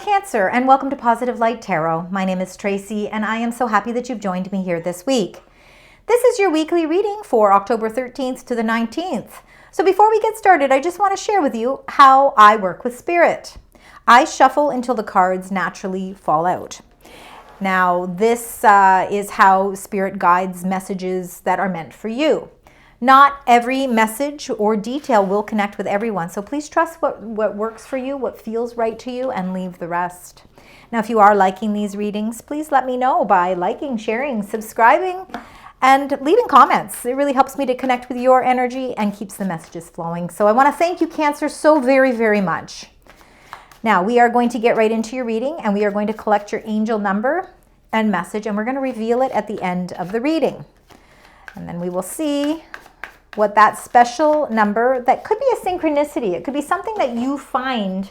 Cancer, and welcome to Positive Light Tarot. My name is Tracy, and I am so happy that you've joined me here this week. This is your weekly reading for October 13th to the 19th. So before we get started, I just want to share with you how I work with Spirit. I shuffle until the cards naturally fall out. Now, this is how Spirit guides messages that are meant for you. Not every message or detail will connect with everyone, so please trust what works for you, what feels right to you, and leave the rest. Now, if you are liking these readings, please let me know by liking, sharing, subscribing, and leaving comments. It really helps me to connect with your energy and keeps the messages flowing. So I want to thank you, Cancer, so very, very much. Now, we are going to get right into your reading, and we are going to collect your angel number and message, and we're going to reveal it at the end of the reading. And then we will see what that special number, that could be a synchronicity, it could be something that you find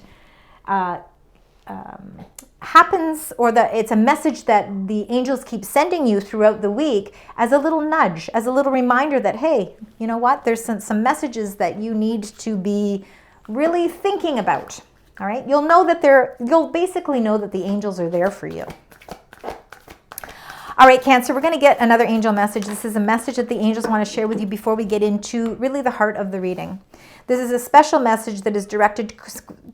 happens, or that it's a message that the angels keep sending you throughout the week as a little nudge, as a little reminder that, hey, you know what, there's some messages that you need to be really thinking about. All right, you'll basically know that the angels are there for you. All right, Cancer, we're going to get another angel message. This is a message that the angels want to share with you before we get into really the heart of the reading. This is a special message that is directed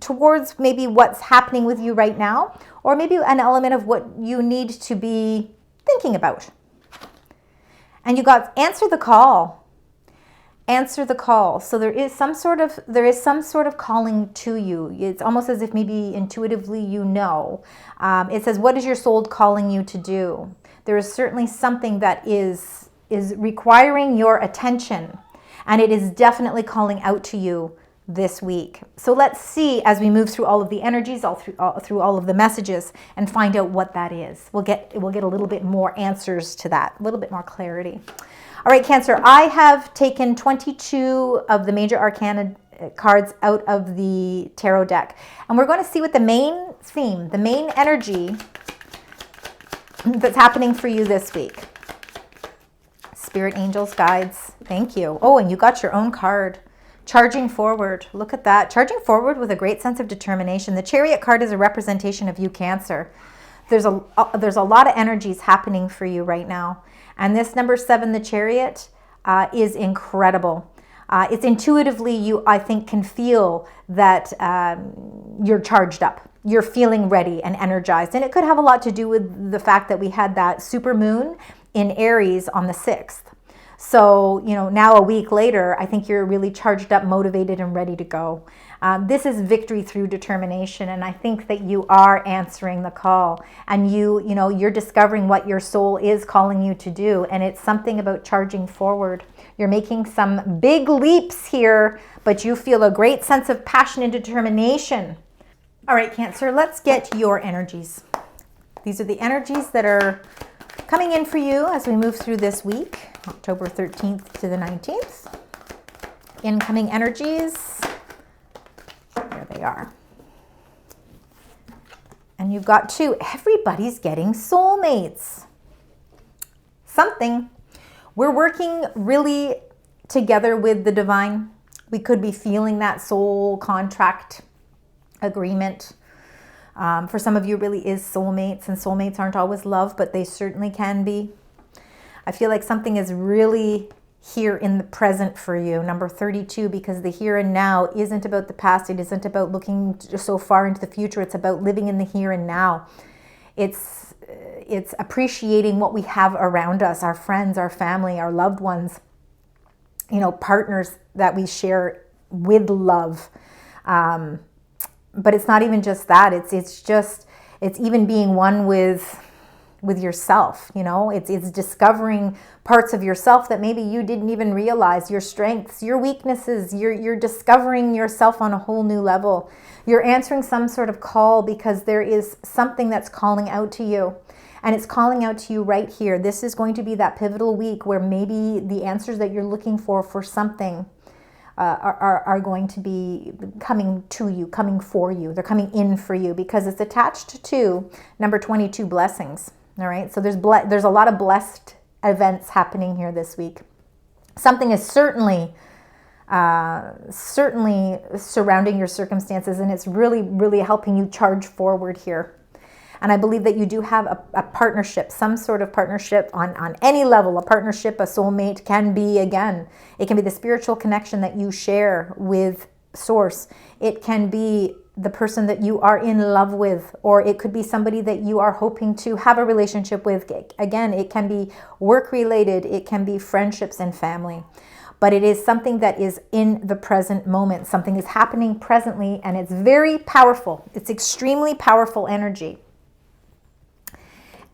towards maybe what's happening with you right now, or maybe an element of what you need to be thinking about. And you got answer the call. Answer the call. So there is some sort of calling to you. It's almost as if maybe intuitively you know. It says, what is your soul calling you to do? There is certainly something that is requiring your attention, and it is definitely calling out to you this week. So let's see, as we move through all of the energies, through all of the messages, and find out what that is. We'll get a little bit more answers to that, a little bit more clarity. All right, Cancer, I have taken 22 of the major Arcana cards out of the tarot deck, and we're going to see what the main theme, the main energy that's happening for you this week. Spirit, angels, guides, thank you. Oh, and you got your own card. Charging forward. Look at that. Charging forward with a great sense of determination. The Chariot card is a representation of you, Cancer. There's a lot of energies happening for you right now. And this number 7, the Chariot, is incredible. It's intuitively, you, I think, can feel that you're charged up. You're feeling ready and energized. And it could have a lot to do with the fact that we had that super moon in Aries on the 6th. So, now a week later, I think you're really charged up, motivated, and ready to go. This is victory through determination, and I think that you are answering the call, and you're discovering what your soul is calling you to do, and it's something about charging forward. You're making some big leaps here, but you feel a great sense of passion and determination. All right, Cancer, let's get your energies. These are the energies that are coming in for you as we move through this week, October 13th to the 19th. Incoming energies. There they are. And you've got 2. Everybody's getting soulmates. Something. We're working really together with the divine. We could be feeling that soul contract agreement. For some of you, it really is soulmates, and soulmates aren't always love, but they certainly can be. I feel like something is really here in the present for you, number 32, because the here and now isn't about the past. It isn't about looking so far into the future. It's about living in the here and now. It's appreciating what we have around us, our friends, our family, our loved ones, partners that we share with love. But it's not even just that. It's even being one with yourself. It's discovering parts of yourself that maybe you didn't even realize, your strengths, your weaknesses. You're discovering yourself on a whole new level. You're answering some sort of call because there is something that's calling out to you, and it's calling out to you right here. This is going to be that pivotal week where maybe the answers that you're looking for something are going to be coming to you, coming for you. They're coming in for you because it's attached to number 22, blessings. All right, so there's a lot of blessed events happening here this week. Something is certainly certainly surrounding your circumstances, and it's really, really helping you charge forward here. And I believe that you do have a partnership, some sort of partnership on any level. A partnership, a soulmate can be, again, it can be the spiritual connection that you share with Source. It can be the person that you are in love with, or it could be somebody that you are hoping to have a relationship with. Again, it can be work related, it can be friendships and family. But it is something that is in the present moment. Something is happening presently, and it's very powerful. It's extremely powerful energy.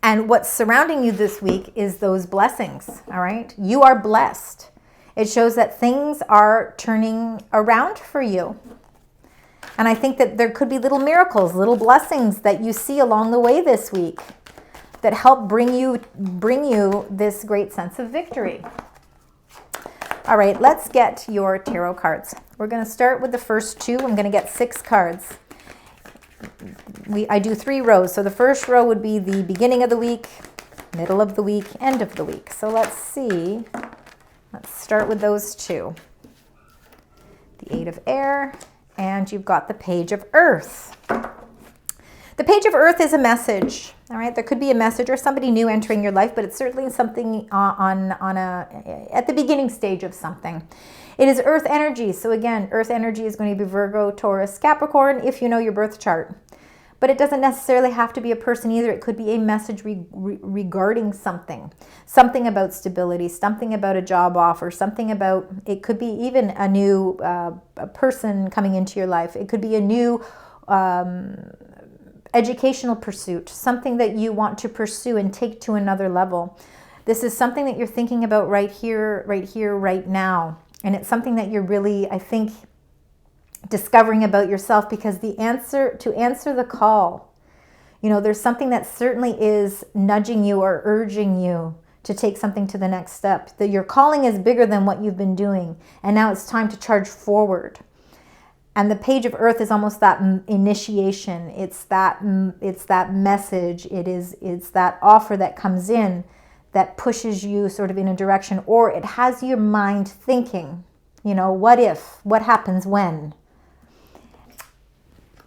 And what's surrounding you this week is those blessings, all right? You are blessed. It shows that things are turning around for you. And I think that there could be little miracles, little blessings that you see along the way this week that help bring you this great sense of victory. All right, let's get your tarot cards. We're going to start with the first two. I'm going to get 6 cards. I do 3 rows. So the first row would be the beginning of the week, middle of the week, end of the week. So let's see. Let's start with those 2. The 8 of Air, and you've got the Page of Earth. The Page of Earth is a message, all right? There could be a message or somebody new entering your life, but it's certainly something at the beginning stage of something. It is Earth energy. So again, Earth energy is going to be Virgo, Taurus, Capricorn, if you know your birth chart. But it doesn't necessarily have to be a person either. It could be a message regarding something about stability, something about a job offer, something about, it could be even a new a person coming into your life. It could be a new educational pursuit, something that you want to pursue and take to another level. This is something that you're thinking about right here, right now. And it's something that you're really, I think, discovering about yourself, because to answer the call, you know, there's something that certainly is nudging you or urging you to take something to the next step. That your calling is bigger than what you've been doing, and now it's time to charge forward. And the Page of Earth is almost that initiation. It's that message. It's that offer that comes in that pushes you sort of in a direction, or it has your mind thinking, you know, what if, what happens when?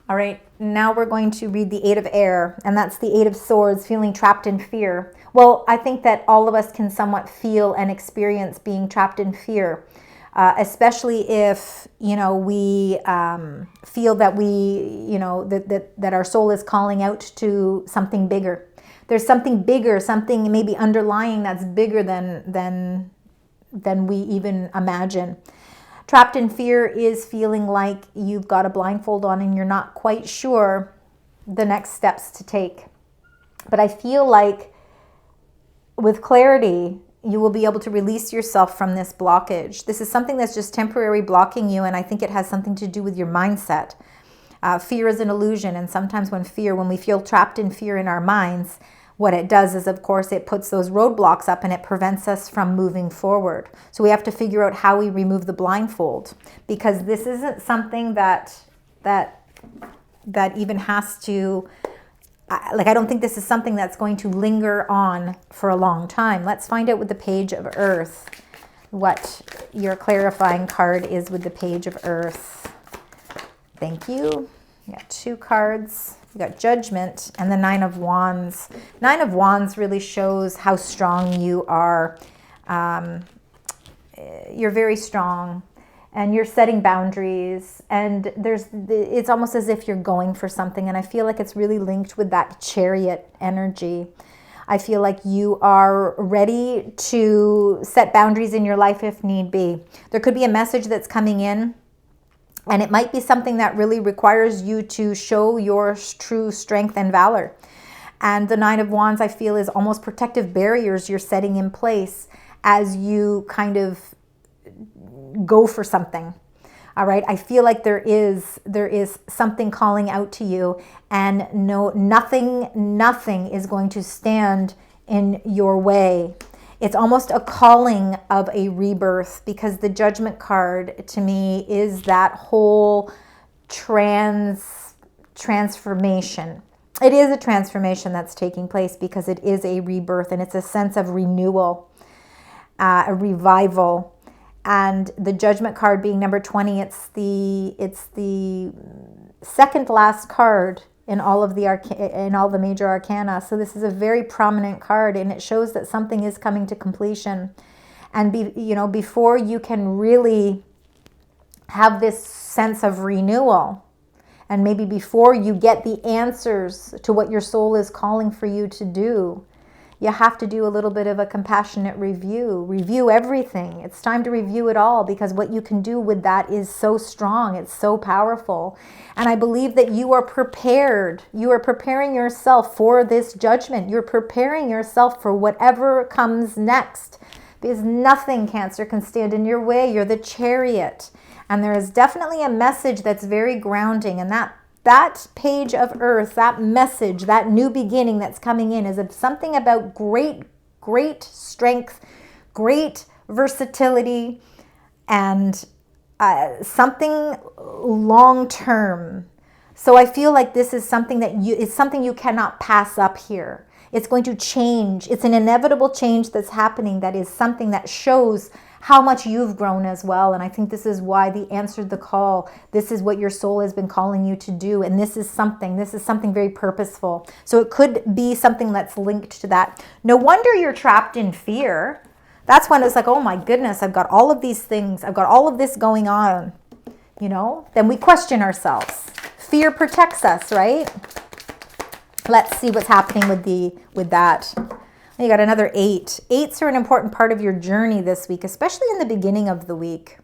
All right, now we're going to read the 8 of Air, and that's the 8 of Swords, feeling trapped in fear. Well, I think that all of us can somewhat feel and experience being trapped in fear, especially if, you know, we feel that that our soul is calling out to something bigger. There's something bigger, something maybe underlying that's bigger than we even imagine. Trapped in fear is feeling like you've got a blindfold on and you're not quite sure the next steps to take. But I feel like with clarity, you will be able to release yourself from this blockage. This is something that's just temporarily blocking you, and I think it has something to do with your mindset. Fear is an illusion, and sometimes when we feel trapped in fear in our minds, what it does is, of course, it puts those roadblocks up and it prevents us from moving forward. So we have to figure out how we remove the blindfold, because this isn't something that even has to, I don't think this is something that's going to linger on for a long time. Let's find out with the Page of Earth what your clarifying card is with the Page of Earth. Thank you. You got 2 cards. You got Judgment and the 9 of Wands. 9 of Wands really shows how strong you are. You're very strong, and you're setting boundaries, and it's almost as if you're going for something, and I feel like it's really linked with that Chariot energy. I feel like you are ready to set boundaries in your life if need be. There could be a message that's coming in, and it might be something that really requires you to show your true strength and valor. And the 9 of Wands, I feel, is almost protective barriers you're setting in place as you kind of go for something. All right, I feel like there is something calling out to you, and nothing is going to stand in your way. It's almost a calling of a rebirth, because the Judgment card to me is that whole transformation. It is a transformation that's taking place, because it is a rebirth, and it's a sense of renewal, a revival. And the Judgment card being number 20, it's the second last card in all of the major arcana. So this is a very prominent card, and it shows that something is coming to completion. And before you can really have this sense of renewal, and maybe before you get the answers to what your soul is calling for you to do, you have to do a little bit of a compassionate review everything. It's time to review it all, because what you can do with that is so strong. It's so powerful. And I believe that you are prepared. You are preparing yourself for this judgment. You're preparing yourself for whatever comes next, because nothing, Cancer, can stand in your way. You're the Chariot. And there is definitely a message that's very grounding, and that page of earth, that message, that new beginning that's coming in is something about great strength, great versatility, and something long-term. So I feel like this is something it's something you cannot pass up here. It's going to change. It's an inevitable change that's happening, that is something that shows how much you've grown as well. And I think this is why the answered the call. This is what your soul has been calling you to do. And this is something very purposeful. So it could be something that's linked to that. No wonder you're trapped in fear. That's when it's like, oh my goodness, I've got all of these things. I've got all of this going on. Then we question ourselves. Fear protects us, right? Let's see what's happening with that. You got another 8. 8s are an important part of your journey this week, especially in the beginning of the week.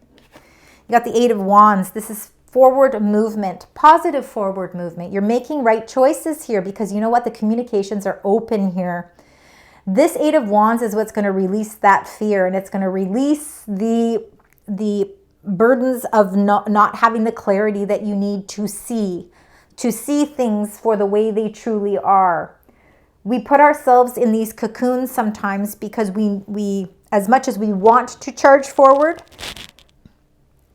You got the 8 of Wands. This is forward movement, positive forward movement. You're making right choices here, because you know what? The communications are open here. This 8 of Wands is what's going to release that fear, and it's going to release the burdens of not having the clarity that you need to see things for the way they truly are. We put ourselves in these cocoons sometimes because we as much as we want to charge forward,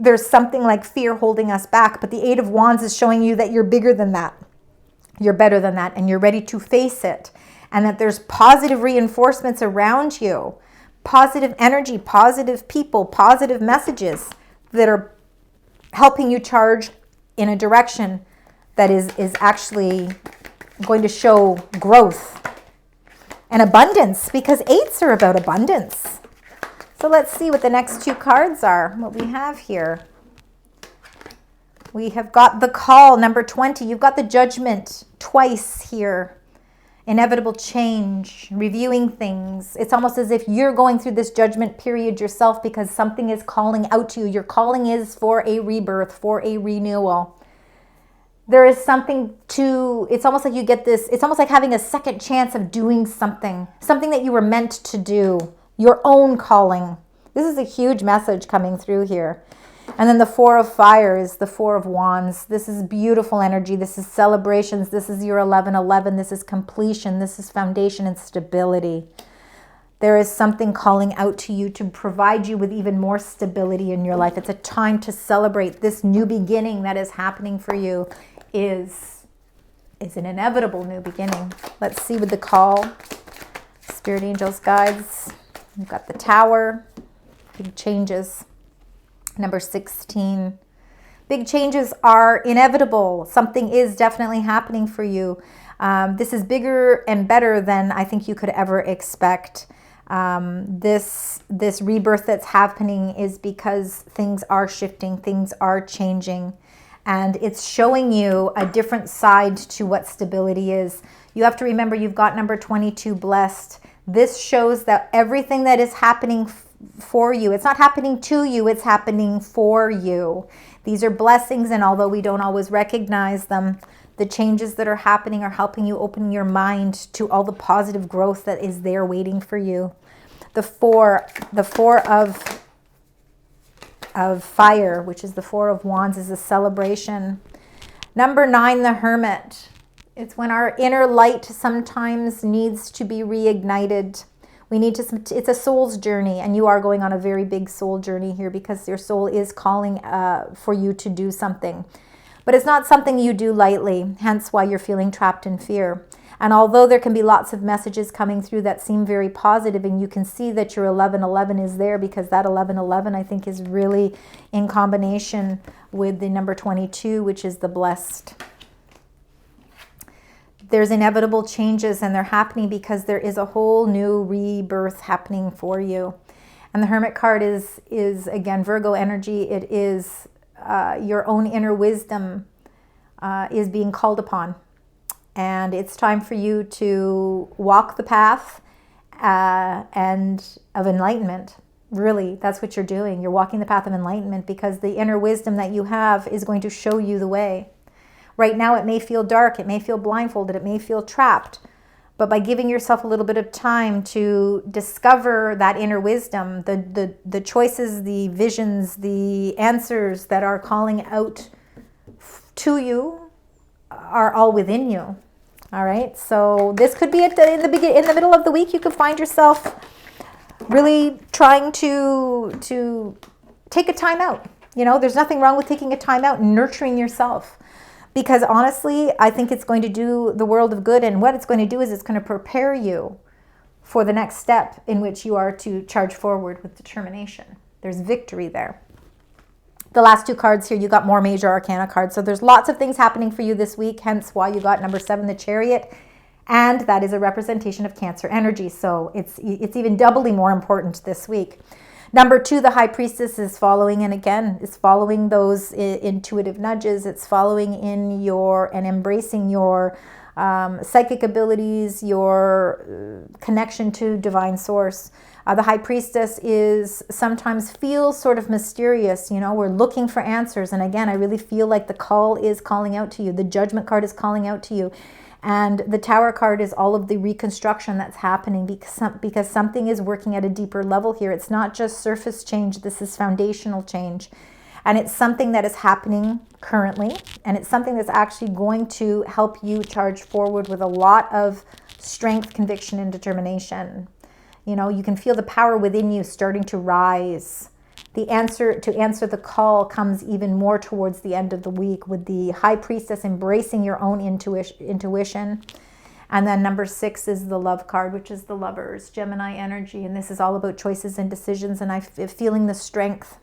there's something like fear holding us back. But the 8 of Wands is showing you that you're bigger than that. You're better than that, and you're ready to face it. And that there's positive reinforcements around you, positive energy, positive people, positive messages that are helping you charge in a direction that is actually going to show growth and abundance, because 8s are about abundance. So let's see what the next 2 cards are, what we have here. We have got the call, number 20. You've got the Judgment twice here. Inevitable change, reviewing things. It's almost as if you're going through this judgment period yourself, because something is calling out to you. Your calling is for a rebirth, for a renewal. There is something it's almost like you get this, it's almost like having a second chance of doing something that you were meant to do, your own calling. This is a huge message coming through here. And then the 4 of Fire is the 4 of Wands. This is beautiful energy. This is celebrations. This is your 1111. This is completion. This is foundation and stability. There is something calling out to you to provide you with even more stability in your life. It's a time to celebrate this new beginning that is happening for you. Is an inevitable new beginning. Let's see with the call. Spirit, angels, guides. We've got the Tower. Big changes. Number 16. Big changes are inevitable. Something is definitely happening for you. This is bigger and better than I think you could ever expect. This rebirth that's happening is because things are shifting. Things are changing. And it's showing you a different side to what stability is. You have to remember you've got number 22 blessed. This shows that everything that is happening for you, it's not happening to you, it's happening for you. These are blessings, and although we don't always recognize them, the changes that are happening are helping you open your mind to all the positive growth that is there waiting for you. The four of Fire, which is the 4 of Wands, is a celebration. Number 9, the Hermit. It's when our inner light sometimes needs to be reignited. It's a soul's journey, and you are going on a very big soul journey here, because your soul is calling for you to do something. But it's not something you do lightly, hence why you're feeling trapped in fear. And although there can be lots of messages coming through that seem very positive, and you can see that your 1111 is there, because that 1111 I think is really in combination with the number 22, which is the blessed. There's inevitable changes, and they're happening because there is a whole new rebirth happening for you. And the Hermit card is again, Virgo energy. It is your own inner wisdom is being called upon. And it's time for you to walk the path and of enlightenment. Really, that's what you're doing. You're walking the path of enlightenment, because the inner wisdom that you have is going to show you the way. Right now, it may feel dark, it may feel blindfolded, it may feel trapped. But by giving yourself a little bit of time to discover that inner wisdom, the choices, the visions, the answers that are calling out to you are all within you. All right. So this could be in the middle of the week. You could find yourself really trying to take a time out. You know, there's nothing wrong with taking a time out and nurturing yourself. Because honestly, I think it's going to do the world of good. And what it's going to do is it's going to prepare you for the next step in which you are to charge forward with determination. There's victory there. The last two cards here, you got more major arcana cards. So there's lots of things happening for you this week, hence why you got number 7, the Chariot. And that is a representation of Cancer energy. So it's even doubly more important this week. Number 2, the High Priestess is following, and again, it's following those intuitive nudges. It's following in and embracing your psychic abilities, your connection to divine source. The High Priestess sometimes feels sort of mysterious. You know, we're looking for answers. And again, I really feel like the call is calling out to you. The Judgment card is calling out to you. And the Tower card is all of the reconstruction that's happening, because something is working at a deeper level here. It's not just surface change. This is foundational change. And it's something that is happening currently. And it's something that's actually going to help you charge forward with a lot of strength, conviction, and determination. You know, you can feel the power within you starting to rise. The answer to answer the call comes even more towards the end of the week, with the High Priestess embracing your own intuition. And then number 6 is the Love card, which is the Lovers, Gemini energy. And this is all about choices and decisions. And I'm feeling the strength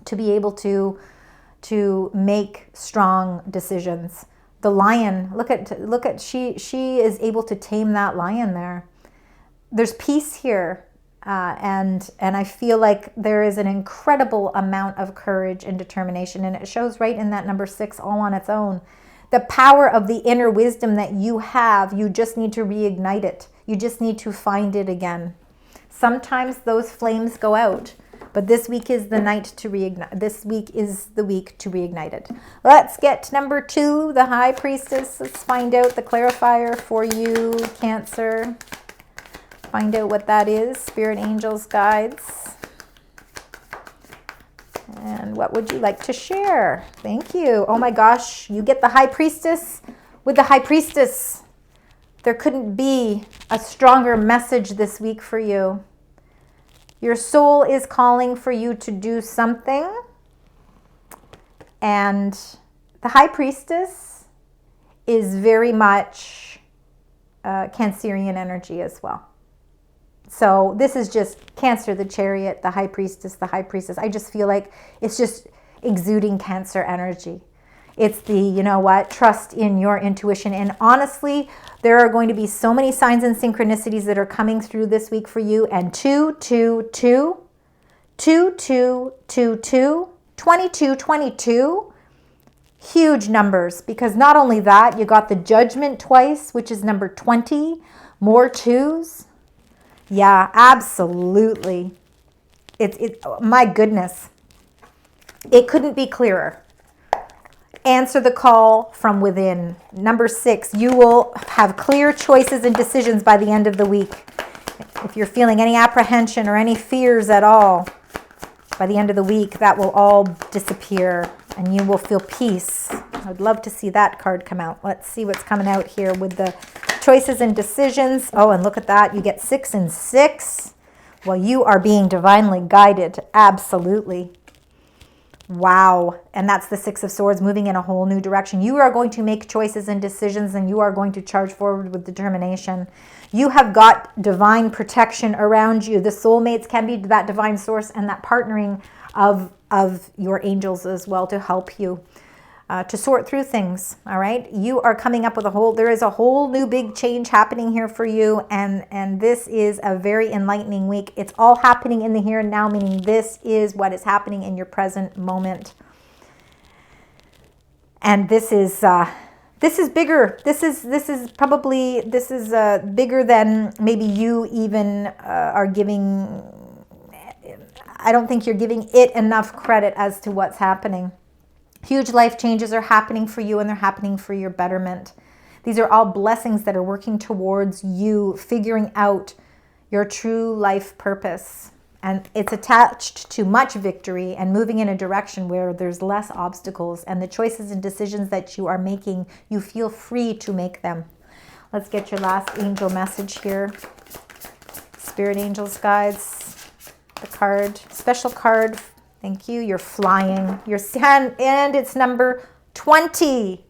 to be able to make strong decisions. The Lion, look at she is able to tame that lion there. There's peace here. And I feel like there is an incredible amount of courage and determination, and it shows right in that number 6 all on its own. The power of the inner wisdom that you have, you just need to reignite it. You just need to find it again. Sometimes those flames go out, but this week is the night to reignite. This week is the week to reignite it. Let's get number 2, the High Priestess. Let's find out the clarifier for you, Cancer. Find out what that is. Spirit, angels, guides. And what would you like to share? Thank you. Oh my gosh, you get the High Priestess with the High Priestess. There couldn't be a stronger message this week for you. Your soul is calling for you to do something. And the High Priestess is very much Cancerian energy as well. So this is just Cancer, the Chariot, the High Priestess, the High Priestess. I just feel like it's just exuding Cancer energy. It's the, you know what, trust in your intuition. And honestly, there are going to be so many signs and synchronicities that are coming through this week for you. And 2, 2, 2, 2, 2, 2, 2, 22, 22. Huge numbers, because not only that, you got the Judgment twice, which is number 20, more 2s. Yeah, absolutely. My goodness. It couldn't be clearer. Answer the call from within. Number 6, you will have clear choices and decisions by the end of the week. If you're feeling any apprehension or any fears at all, by the end of the week, that will all disappear and you will feel peace. I'd love to see that card come out. Let's see what's coming out here with the choices and decisions. Oh, and look at that. You get 6 and 6. Well, you are being divinely guided. Absolutely. Wow. And that's the Six of Swords, moving in a whole new direction. You are going to make choices and decisions, and you are going to charge forward with determination. You have got divine protection around you. The soulmates can be that divine source and that partnering of your angels as well to help you to sort through things. All right. You are coming up with there is a whole new big change happening here for you. And this is a very enlightening week. It's all happening in the here and now, meaning this is what is happening in your present moment. And this is bigger. This is bigger than maybe you even are giving. I don't think you're giving it enough credit as to what's happening. Huge life changes are happening for you, and they're happening for your betterment. These are all blessings that are working towards you figuring out your true life purpose. And it's attached to much victory and moving in a direction where there's less obstacles, and the choices and decisions that you are making, you feel free to make them. Let's get your last angel message here. Spirit angels, guides, the card, special card. Thank you. You're flying. And it's number 20.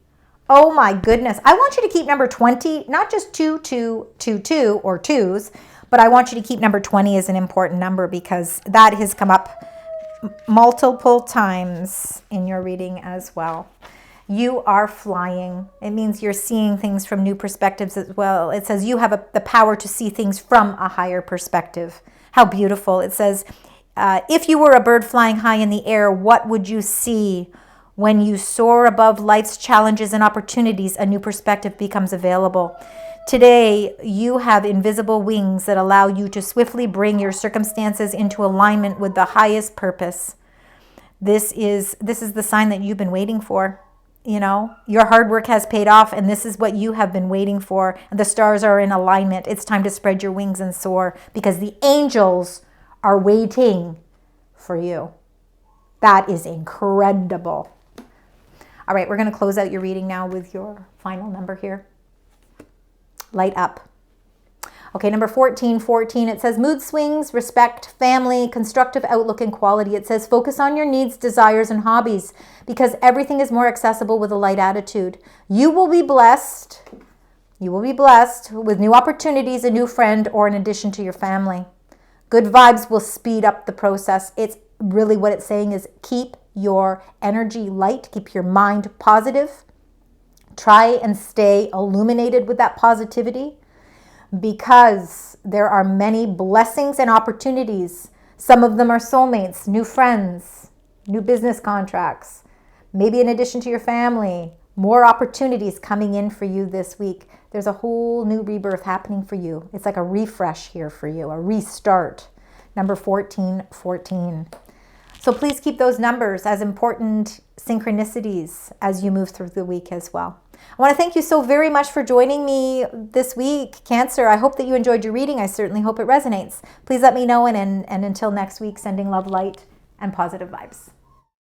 Oh my goodness. I want you to keep number 20, not just 2, 2, 2, 2 or twos, but I want you to keep number 20 as an important number because that has come up multiple times in your reading as well. You are flying. It means you're seeing things from new perspectives as well. It says you have the power to see things from a higher perspective. How beautiful. It says, if you were a bird flying high in the air, what would you see? When you soar above life's challenges and opportunities, a new perspective becomes available. Today, you have invisible wings that allow you to swiftly bring your circumstances into alignment with the highest purpose. This is the sign that you've been waiting for. You know, your hard work has paid off, and this is what you have been waiting for. And the stars are in alignment. It's time to spread your wings and soar because the angels are waiting for you. That is incredible. All right, we're going to close out your reading now with your final number here. Light up. Okay, number 14, it says mood swings, respect, family, constructive outlook and quality. It says focus on your needs, desires, and hobbies because everything is more accessible with a light attitude. You will be blessed. You will be blessed with new opportunities, a new friend, or an addition to your family. Good vibes will speed up the process. It's really what it's saying is keep your energy light, keep your mind positive. Try and stay illuminated with that positivity because there are many blessings and opportunities. Some of them are soulmates, new friends, new business contracts, maybe in addition to your family, more opportunities coming in for you this week. There's a whole new rebirth happening for you. It's like a refresh here for you, a restart. Number 14. So please keep those numbers as important synchronicities as you move through the week as well. I want to thank you so very much for joining me this week, Cancer. I hope that you enjoyed your reading. I certainly hope it resonates. Please let me know, and until next week, sending love, light, and positive vibes.